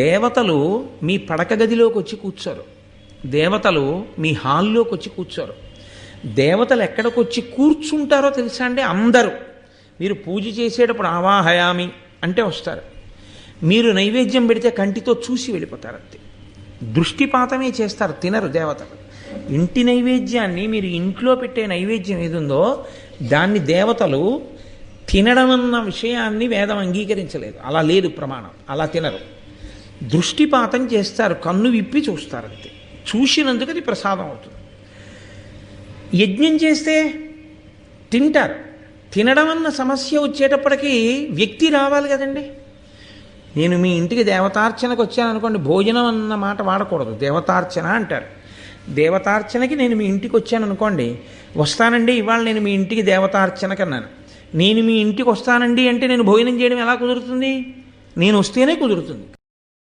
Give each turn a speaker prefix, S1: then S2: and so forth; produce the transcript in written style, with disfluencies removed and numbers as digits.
S1: దేవతలు మీ పడక గదిలోకి వచ్చి కూర్చోరు, దేవతలు మీ హాల్లోకి వచ్చి కూర్చోరు. దేవతలు ఎక్కడికి వచ్చి కూర్చుంటారో తెలుసా అండి? అందరూ మీరు పూజ చేసేటప్పుడు ఆవాహయామి అంటే వస్తారు. మీరు నైవేద్యం పెడితే కంటితో చూసి వెళ్ళిపోతారు. అంతే, దృష్టిపాతమే చేస్తారు, తినరు దేవతలు. ఇంటి నైవేద్యాన్ని, మీరు ఇంట్లో పెట్టే నైవేద్యం ఏదుందో దాన్ని దేవతలు తినడం అన్న విషయాన్ని వేదం అంగీకరించలేదు. అలా లేదు ప్రమాణం, అలా తినరు. దృష్టిపాతం చేస్తారు, కన్ను విప్పి చూస్తారు. అంతే, చూసినందుకు అది ప్రసాదం అవుతుంది. యజ్ఞం చేస్తే తింటారు. తినడం అన్న సమస్య వచ్చేటప్పటికీ వ్యక్తి రావాలి కదండి. నేను మీ ఇంటికి దేవతార్చనకు వచ్చాను అనుకోండి, భోజనం అన్న మాట వాడకూడదు, దేవతార్చన అంటారు. దేవతార్చనకి నేను మీ ఇంటికి వచ్చాను అనుకోండి, వస్తానండి ఇవాళ నేను మీ ఇంటికి దేవతార్చనకి అన్నాను. నేను మీ ఇంటికి వస్తానండి అంటే నేను భోజనం చేయడం ఎలా కుదురుతుంది? నేను వస్తేనే కుదురుతుంది.